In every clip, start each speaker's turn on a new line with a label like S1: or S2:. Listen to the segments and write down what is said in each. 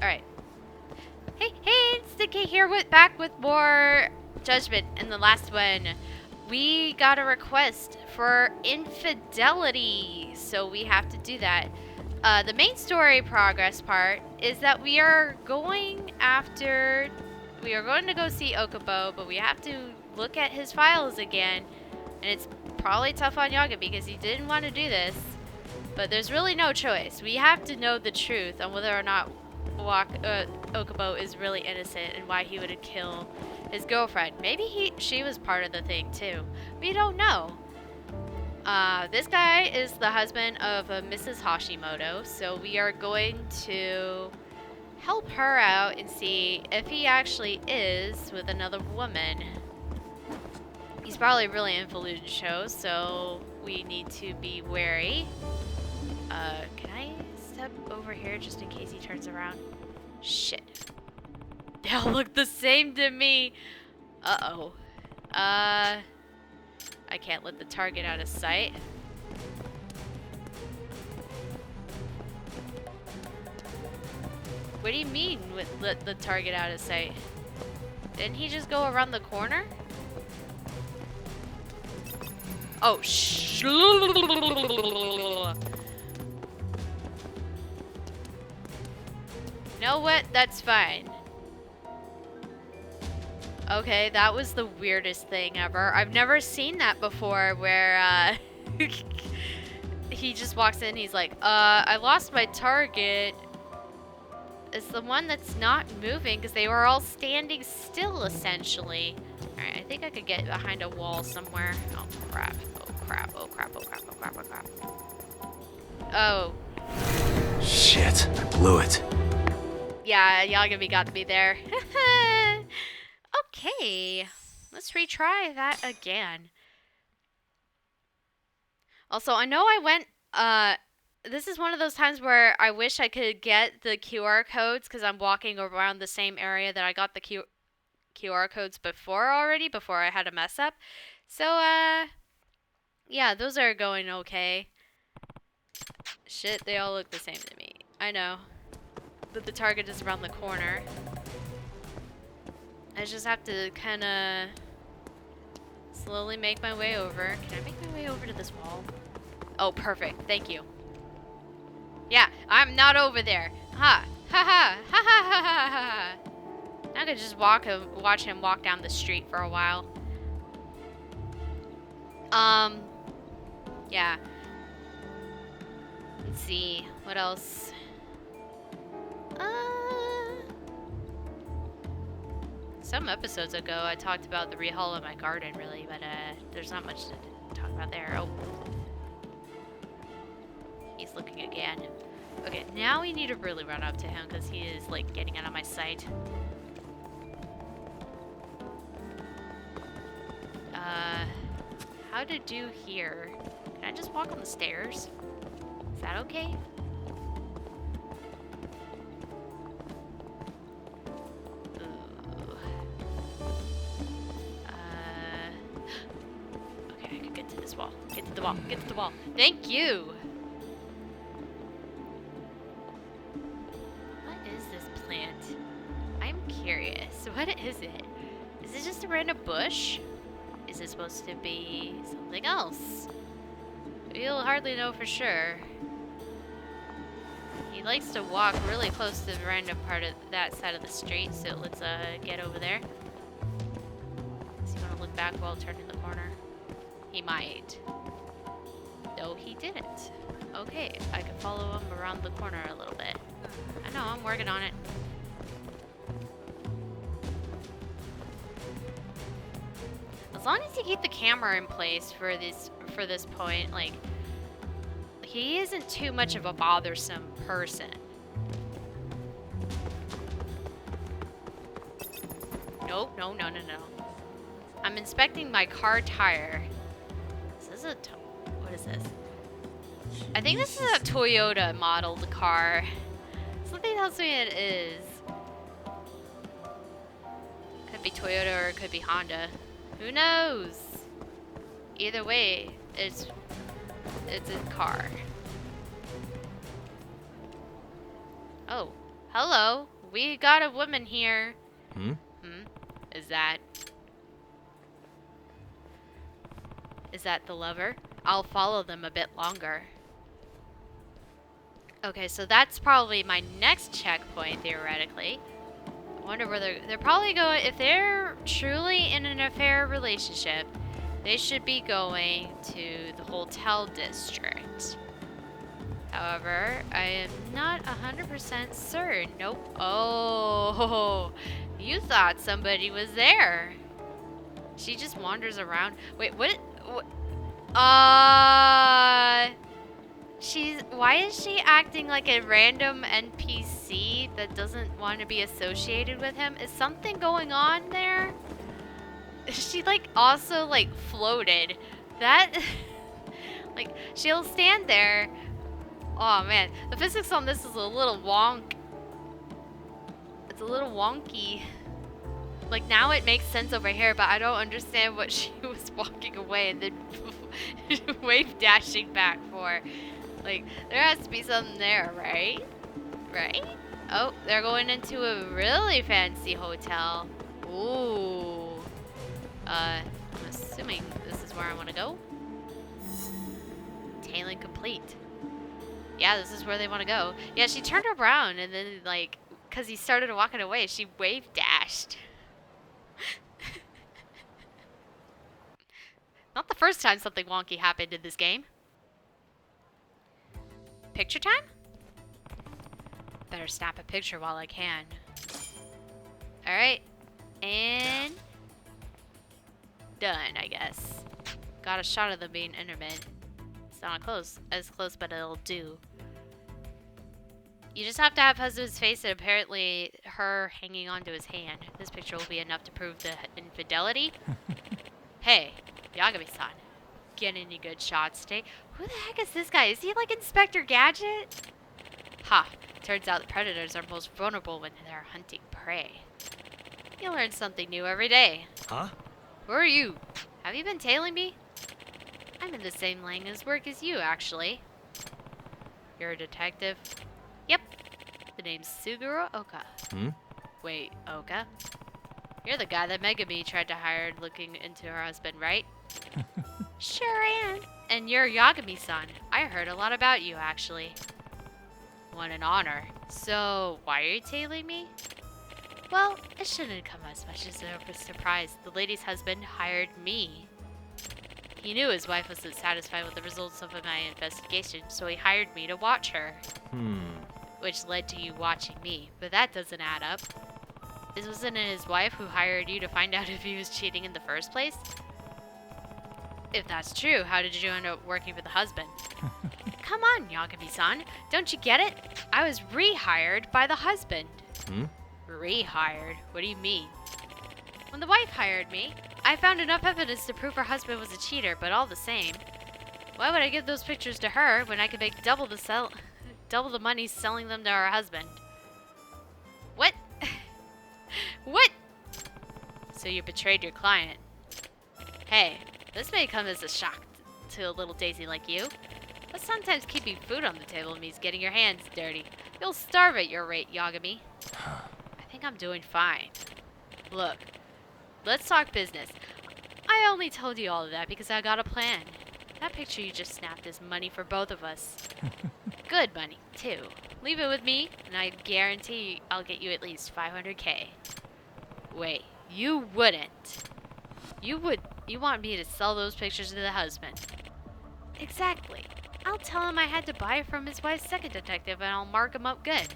S1: Alright. Hey, it's Sticky here back with more Judgment. In the last one, we got a request for infidelity, so we have to do that. The main story progress part is that we are going to go see Okubo, but we have to look at his files again, and it's probably tough on Yaga because he didn't want to do this, but there's really no choice. We have to know the truth on whether or not Okubo is really innocent and why he would kill his girlfriend. Maybe she was part of the thing too. We don't know. This guy is the husband of Mrs. Hashimoto, so we are going to help her out and see if he actually is with another woman. He's probably really into shows, so we need to be wary. Can I step over here just in case he turns around? Shit. They all look the same to me. Uh-oh. I can't let the target out of sight. What do you mean with let the target out of sight? Didn't he just go around the corner? Oh, You know what? That's fine. Okay, that was the weirdest thing ever. I've never seen that before where, he just walks in, he's like, I lost my target. It's the one that's not moving because they were all standing still, essentially. Alright, I think I could get behind a wall somewhere. Oh, crap. Oh, crap. Oh, crap. Oh, crap. Oh, crap. Oh, crap. Oh.
S2: Shit, I blew it.
S1: Yeah, Yagami got me there. Okay, let's retry that again. Also, I know I went, this is one of those times where I wish I could get the QR codes because I'm walking around the same area that I got the QR codes before I had a mess up. So, yeah, those are going okay. Shit, they all look the same to me. I know. But the target is around the corner. I just have to kind of slowly make my way over. Can I make my way over to this wall? Oh, perfect. Thank you. Yeah, I'm not over there. Ha! Ha ha! Ha ha ha ha ha! I could just watch him walk down the street for a while. Yeah. Let's see. What else? Some episodes ago, I talked about the rehaul of my garden, really, but there's not much to talk about there. Oh. He's looking again. Okay, now we need to really run up to him, because he is, like, getting out of my sight. How to do here? Can I just walk on the stairs? Is that okay? Wall. Get to the wall. Get to the wall. Thank you. What is this plant? I'm curious. What is it? Is it just a random bush? Is it supposed to be something else? You'll hardly know for sure. He likes to walk really close to the random part of that side of the street, so let's get over there. Does he want to look back while turning the corner? He might. No, he didn't. Okay, I can follow him around the corner a little bit. I know, I'm working on it. As long as you keep the camera in place for this point, like, he isn't too much of a bothersome person. Nope, no. I'm inspecting my car tire. What is this? I think this is a Toyota modeled car. Something tells me it is. Could be Toyota or it could be Honda. Who knows? Either way, it's a car. Oh, Hello, we got a woman here.
S2: Hmm?
S1: Is that the lover? I'll follow them a bit longer. Okay, so that's probably my next checkpoint, theoretically. I wonder where they're probably going. If they're truly in an affair relationship, they should be going to the hotel district. However, I am not 100% certain. Nope. Oh, you thought somebody was there. She just wanders around. Wait, what? Why is she acting like a random NPC that doesn't want to be associated with him? Is something going on there? She like also like floated. That like she'll stand there. Oh man, the physics on this is a little It's a little wonky. Like now it makes sense over here, but I don't understand what she was walking away and then wave dashing back for. Like there has to be something there, right? Right? Oh, they're going into a really fancy hotel. Ooh. I'm assuming this is where I want to go. Tailing complete. Yeah, this is where they want to go. Yeah, she turned around and then, like, because he started walking away, she wave dashed. Not the first time something wonky happened in this game. Picture time? Better snap a picture while I can. Alright. And done, I guess. Got a shot of them being intimate. It's not as close, but it'll do. You just have to have husband's face and apparently her hanging onto his hand. This picture will be enough to prove the infidelity. Hey, Yagami-san. Get any good shots today? Who the heck is this guy? Is he like Inspector Gadget? Ha! Turns out the predators are most vulnerable when they're hunting prey. You learn something new every day.
S2: Huh?
S1: Who are you? Have you been tailing me? I'm in the same line as work as you, actually. You're a detective? Yep. The name's Suguru Oka. Wait, Oka? You're the guy that Megami tried to hire looking into her husband, right? Sure am. And you're Yagami-san. I heard a lot about you, actually. What an honor. So, why are you tailing me? Well, it shouldn't come as much as a surprise. The lady's husband hired me. He knew his wife wasn't satisfied with the results of my investigation, so he hired me to watch her. Which led to you watching me, but that doesn't add up. This wasn't his wife who hired you to find out if he was cheating in the first place? If that's true, how did you end up working for the husband? Come on, Yagami-san. Don't you get it? I was rehired by the husband. Rehired? What do you mean? When the wife hired me, I found enough evidence to prove her husband was a cheater, but all the same. Why would I give those pictures to her when I could make double the money selling them to her husband? What? What? So you betrayed your client. Hey, this may come as a shock to a little daisy like you, but sometimes keeping food on the table means getting your hands dirty. You'll starve at your rate, Yagami. I think I'm doing fine. Look, let's talk business. I only told you all of that because I got a plan. That picture you just snapped is money for both of us. Good money, too. Leave it with me, and I guarantee I'll get you at least 500k. Wait, you wouldn't. You want me to sell those pictures to the husband. Exactly. I'll tell him I had to buy from his wife's second detective, and I'll mark him up good.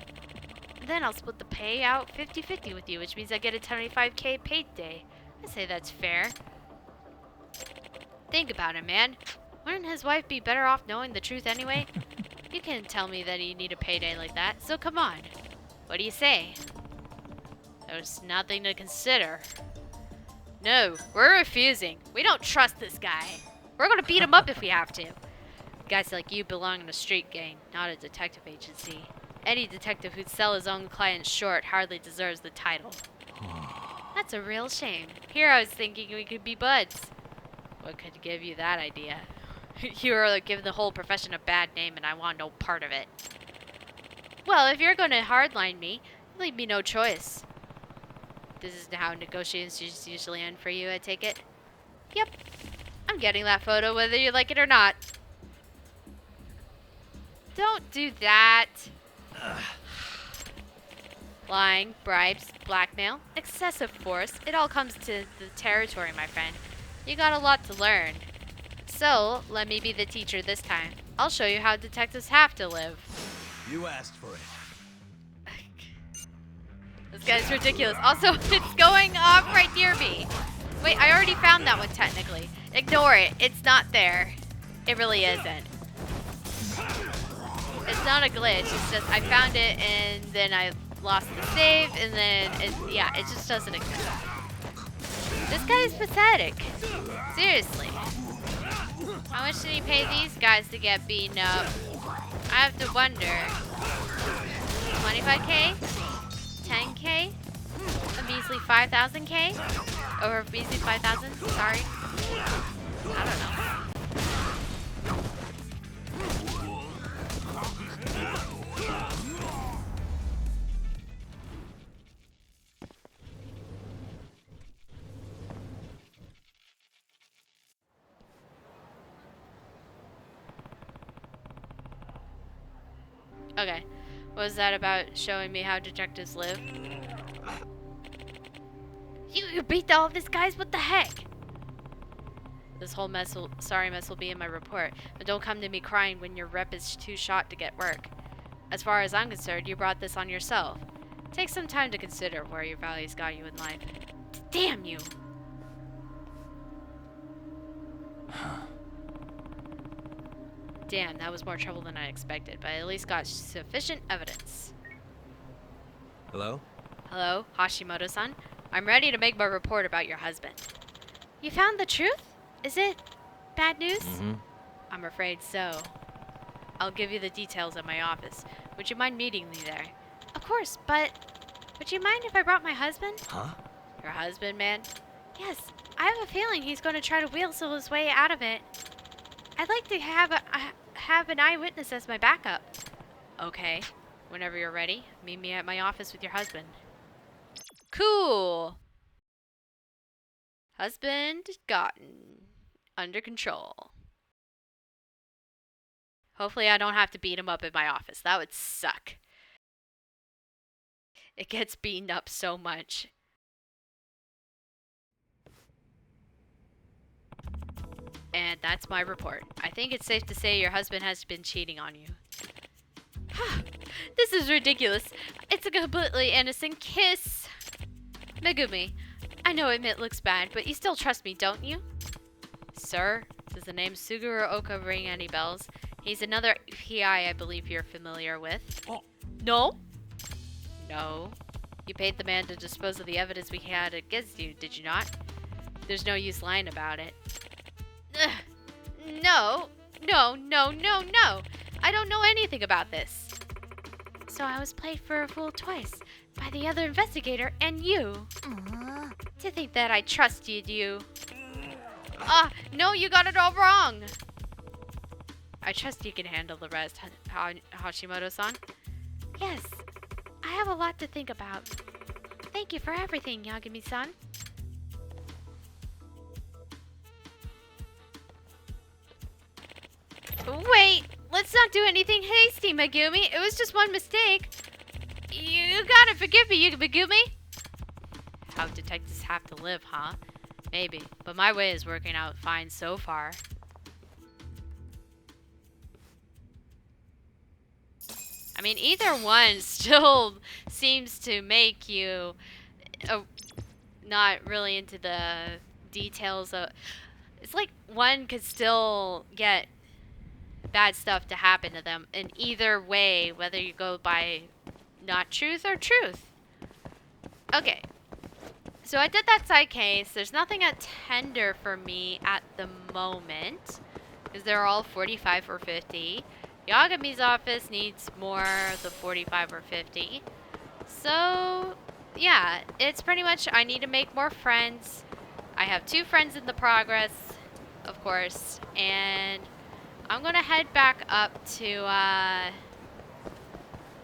S1: Then I'll split the payout 50-50 with you, which means I get a 25k payday. I say that's fair. Think about it, man. Wouldn't his wife be better off knowing the truth anyway? You can't tell me that you need a payday like that, so come on. What do you say? There's nothing to consider. No, we're refusing. We don't trust this guy. We're gonna beat him up if we have to. Guys like you belong in a street gang, not a detective agency. Any detective who'd sell his own clients short hardly deserves the title. That's a real shame. Here I was thinking we could be buds. What could give you that idea? You were like giving the whole profession a bad name and I want no part of it. Well, if you're gonna hardline me, leave me no choice. This is how negotiations usually end for you, I take it? Yep. I'm getting that photo whether you like it or not. Don't do that. Lying, bribes, blackmail, excessive force. It all comes to the territory, my friend. You got a lot to learn. So, let me be the teacher this time. I'll show you how detectives have to live.
S2: You asked for it.
S1: This guy's ridiculous. Also, it's going off right near me. Wait, I already found that one technically. Ignore it. It's not there. It really isn't. It's not a glitch. It's just I found it and then I lost the save and then it just doesn't exist. This guy is pathetic. Seriously. How much did he pay these guys to get beaten up? I have to wonder. 25k? 10k? A measly 5,000k? Or a measly 5,000? Sorry. I don't know. Okay. What was that about showing me how detectives live? You beat all of these guys? What the heck? This whole mess will be in my report. But don't come to me crying when your rep is too shot to get work. As far as I'm concerned, you brought this on yourself. Take some time to consider where your values got you in life. Damn you! Damn, that was more trouble than I expected, but I at least got sufficient evidence.
S2: Hello?
S1: Hello, Hashimoto-san. I'm ready to make my report about your husband. You found the truth? Is it bad news?
S2: Mm-hmm.
S1: I'm afraid so. I'll give you the details at my office. Would you mind meeting me there? Of course, but would you mind if I brought my husband?
S2: Huh?
S1: Your husband, man? Yes, I have a feeling he's going to try to weasel his way out of it. I'd like to have an eyewitness as my backup. Okay. Whenever you're ready, meet me at my office with your husband. Cool. Husband gotten under control. Hopefully I don't have to beat him up in my office. That would suck. It gets beaten up so much. And that's my report. I think it's safe to say your husband has been cheating on you. This is ridiculous. It's a completely innocent kiss. Megumi, I know it looks bad, but you still trust me, don't you? Sir, does the name Suguru Oka ring any bells? He's another PI I believe you're familiar with. Oh. No? No. You paid the man to dispose of the evidence we had against you, did you not? There's no use lying about it. No. I don't know anything about this. So I was played for a fool twice by the other investigator and you. To think that I trusted you. No, you got it all wrong. I trust you can handle the rest, Hashimoto-san. Yes, I have a lot to think about. Thank you for everything, Yagami-san. Wait, let's not do anything hasty, Megumi. It was just one mistake. You gotta forgive me, Megumi. How detectives have to live, huh? Maybe, but my way is working out fine so far. I mean, either one still seems to make you not really into the details of... It's like one could still get bad stuff to happen to them in either way, whether you go by not truth or truth. Okay. So I did that side case. There's nothing at tender for me at the moment, because they're all 45 or 50. Yagami's office needs more the 45 or 50. So, yeah, it's pretty much I need to make more friends. I have 2 friends in the progress, of course, and I'm going to head back up to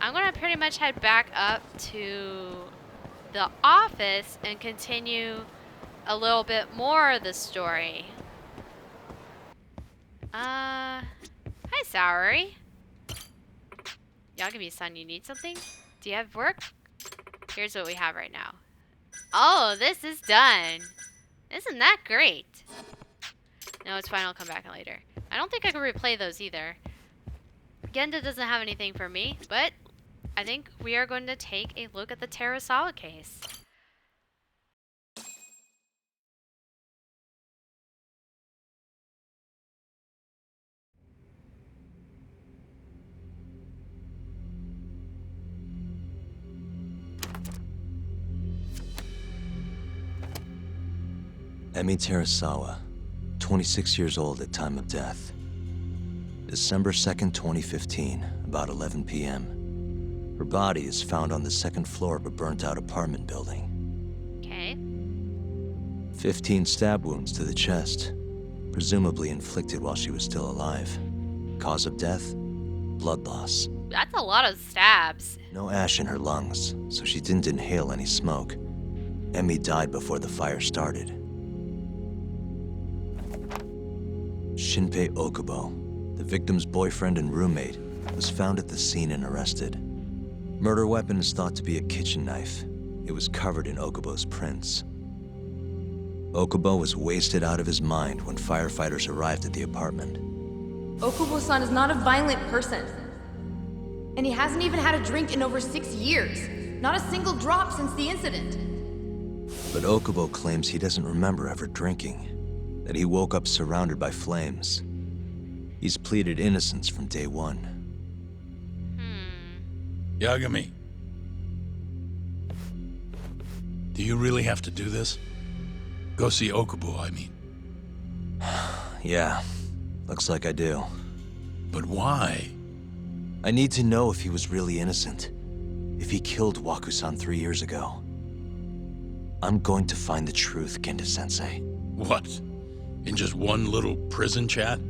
S1: I'm gonna pretty much head back up to the office and continue a little bit more of the story. Hi, Saori. Yagami-san, you need something? Do you have work? Here's what we have right now. Oh, this is done. Isn't that great? No, it's fine. I'll come back later. I don't think I can replay those either. Genda doesn't have anything for me, but I think we are going to take a look at the Terasawa case.
S2: Emi Terasawa, 26 years old at time of death. December 2nd, 2015, about 11 p.m. Her body is found on the second floor of a burnt-out apartment building.
S1: Okay.
S2: 15 stab wounds to the chest, presumably inflicted while she was still alive. Cause of death? Blood loss.
S1: That's a lot of stabs.
S2: No ash in her lungs, so she didn't inhale any smoke. Emi died before the fire started. Shinpei Okubo, the victim's boyfriend and roommate, was found at the scene and arrested. Murder weapon is thought to be a kitchen knife. It was covered in Okubo's prints. Okubo was wasted out of his mind when firefighters arrived at the apartment.
S3: Okubo-san is not a violent person. And he hasn't even had a drink in over 6 years. Not a single drop since the incident.
S2: But Okubo claims he doesn't remember ever drinking, that he woke up surrounded by flames. He's pleaded innocence from day one.
S4: Yagami. Do you really have to do this? Go see Okubo, I mean.
S2: Yeah, looks like I do.
S4: But why?
S2: I need to know if he was really innocent. If he killed Waku-san 3 years ago. I'm going to find the truth, Genda-sensei.
S4: What? In just one little prison chat?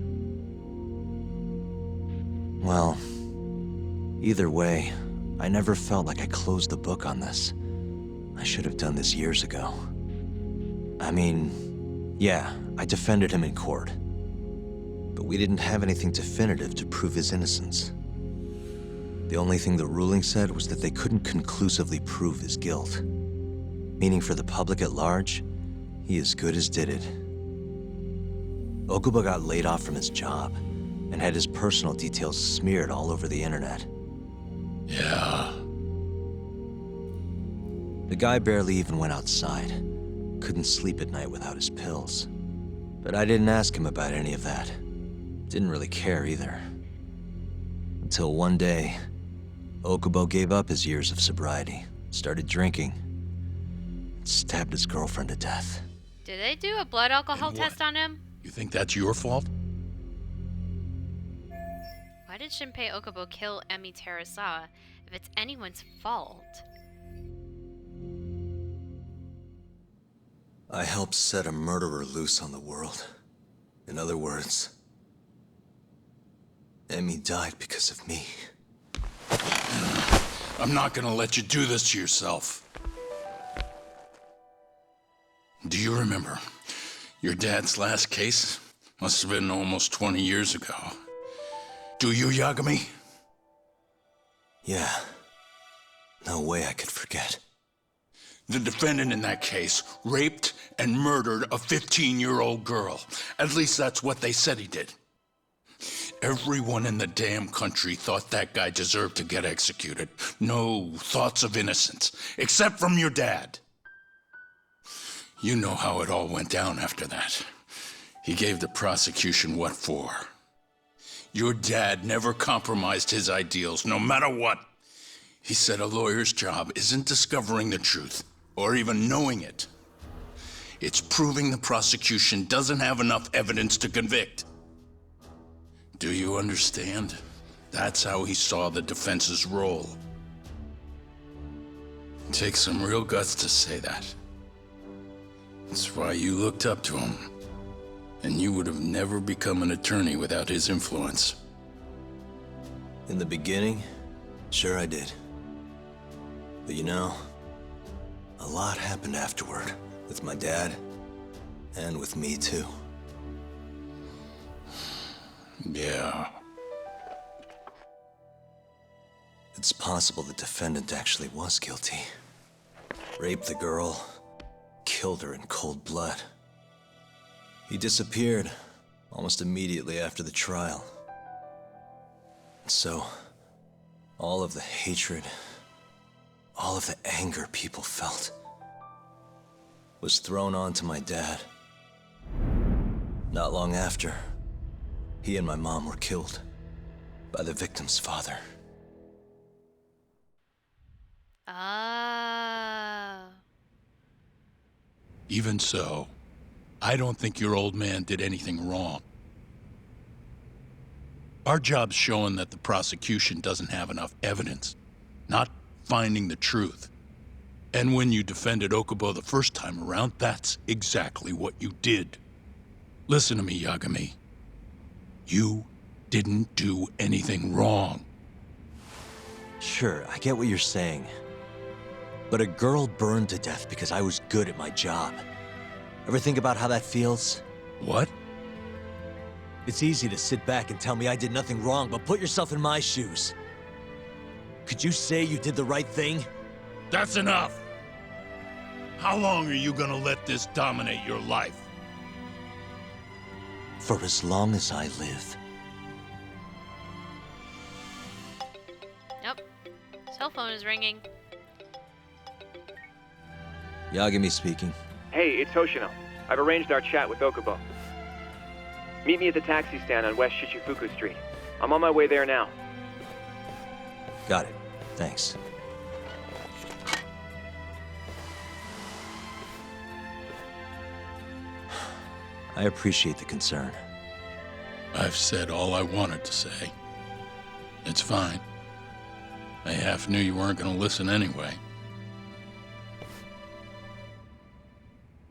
S2: Well, either way, I never felt like I closed the book on this. I should have done this years ago. I mean, yeah, I defended him in court. But we didn't have anything definitive to prove his innocence. The only thing the ruling said was that they couldn't conclusively prove his guilt. Meaning for the public at large, he as good as did it. Okubo got laid off from his job and had his personal details smeared all over the internet.
S4: Yeah.
S2: The guy barely even went outside. Couldn't sleep at night without his pills. But I didn't ask him about any of that. Didn't really care either. Until one day, Okubo gave up his years of sobriety, started drinking, and stabbed his girlfriend to death.
S1: Did they do a blood alcohol
S4: And what?
S1: test on him?
S4: You think that's your fault?
S1: Why did Shinpei Okubo kill Emi Terasawa if it's anyone's fault?
S2: I helped set a murderer loose on the world. In other words, Emi died because of me.
S4: I'm not gonna let you do this to yourself. Do you remember? Your dad's last case must have been almost 20 years ago. Do you, Yagami?
S2: Yeah. No way I could forget.
S4: The defendant in that case raped and murdered a 15-year-old girl. At least that's what they said he did. Everyone in the damn country thought that guy deserved to get executed. No thoughts of innocence, except from your dad. You know how it all went down after that. He gave the prosecution what for. Your dad never compromised his ideals, no matter what. He said a lawyer's job isn't discovering the truth, or even knowing it. It's proving the prosecution doesn't have enough evidence to convict. Do you understand? That's how he saw the defense's role. It takes some real guts to say that. That's why you looked up to him. And you would have never become an attorney without his influence.
S2: In the beginning, Sure I did. But you know, a lot happened afterward. With my dad, and with me too.
S4: Yeah.
S2: It's possible the defendant actually was guilty. Raped the girl, killed her in cold blood. He disappeared almost immediately after the trial. And so, all of the hatred, all of the anger people felt, was thrown onto my dad. Not long after, he and my mom were killed by the victim's father.
S1: Oh.
S4: Even so, I don't think your old man did anything wrong. Our job's showing that the prosecution doesn't have enough evidence, not finding the truth. And when you defended Okubo the first time around, that's exactly what you did. Listen to me, Yagami. You didn't do anything wrong.
S2: Sure, I get what you're saying. But a girl burned to death because I was good at my job. Ever think about how that feels?
S4: What?
S2: It's easy to sit back and tell me I did nothing wrong, but put yourself in my shoes. Could you say you did the right thing?
S4: That's enough! How long are you gonna let this dominate your life?
S2: For as long as I live.
S1: Nope. Cell phone is ringing.
S2: Yagami speaking.
S5: Hey, it's Hoshino. I've arranged our chat with Okubo. Meet me at the taxi stand on West Shichifuku Street. I'm on my way there now.
S2: Got it. Thanks. I appreciate the concern.
S4: I've said all I wanted to say. It's fine. I half knew you weren't gonna listen anyway.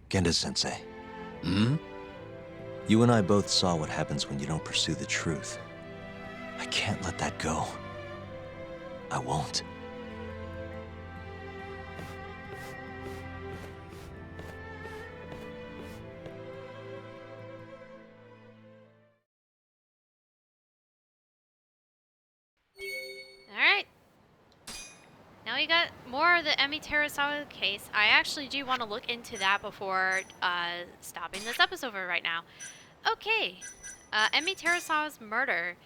S2: Genda-sensei,
S4: Hmm?
S2: you and I both saw what happens when you don't pursue the truth. I can't let that go. I won't.
S1: Alright. Now we got more of the Emi Terasawa case. I actually do want to look into that before stopping this episode for right now. Okay. Emi Terasawa's murder.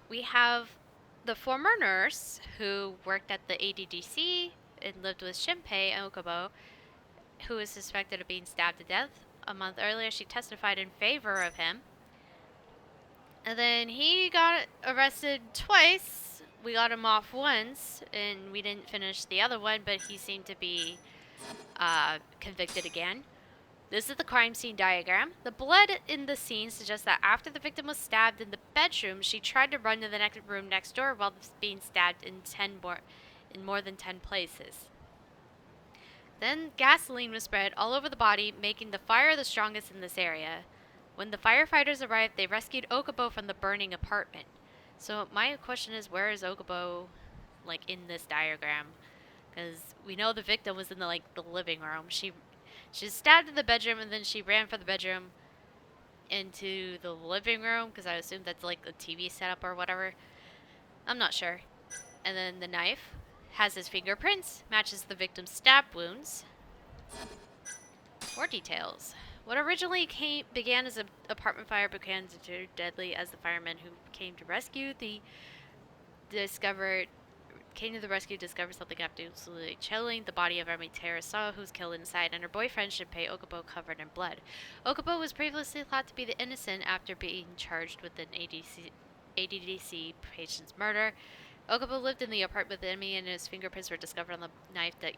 S1: We have the former nurse who worked at the ADDC and lived with Shinpei Okubo, who is suspected of being stabbed to death. A month earlier, she testified in favor of him. And then he got arrested twice. We got him off once, and we didn't finish the other one, but he seemed to be convicted again. This is the crime scene diagram. The blood in the scene suggests that after the victim was stabbed in the bedroom, she tried to run to the next room next door while being stabbed in more than 10 places. Then gasoline was spread all over the body, making the fire the strongest in this area. When the firefighters arrived, they rescued Okubo from the burning apartment. So my question is, where is Okubo, like, in this diagram? Because we know the victim was in the living room. She was stabbed in the bedroom, and then she ran from the bedroom into the living room, because I assume that's like a TV setup or whatever. I'm not sure. And then the knife has his fingerprints, matches the victim's stab wounds. More details. What originally began as an apartment fire became deadly as the firemen who came to the rescue discovered something absolutely chilling: the body of Emi Terasawa, who was killed inside, and her boyfriend Shinpei Okubo, covered in blood. Okubo was previously thought to be the innocent after being charged with an ADDC patient's murder. Okubo lived in the apartment with Emi, and his fingerprints were discovered on the knife that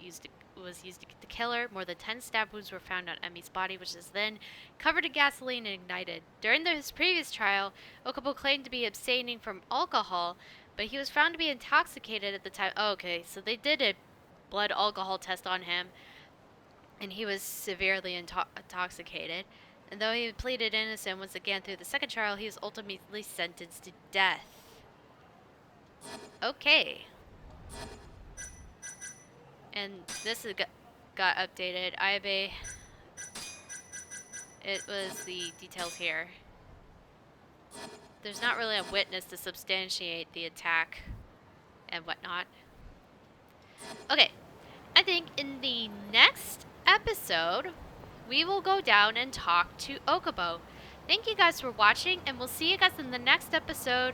S1: was used to kill her. More than 10 stab wounds were found on Emi's body, which is then covered in gasoline and ignited. During his previous trial, Okubo claimed to be abstaining from alcohol, but he was found to be intoxicated at the time. Oh, okay, so they did a blood alcohol test on him, and he was severely intoxicated. And though he pleaded innocent once again through the second trial, he was ultimately sentenced to death. Okay. And this got updated. It was the details here. There's not really a witness to substantiate the attack and whatnot. Okay, I think in the next episode, we will go down and talk to Okubo. Thank you guys for watching, and we'll see you guys in the next episode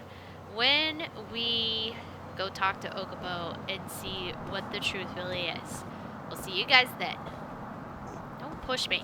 S1: when we go talk to Okubo and see what the truth really is. We'll see you guys then. Don't push me.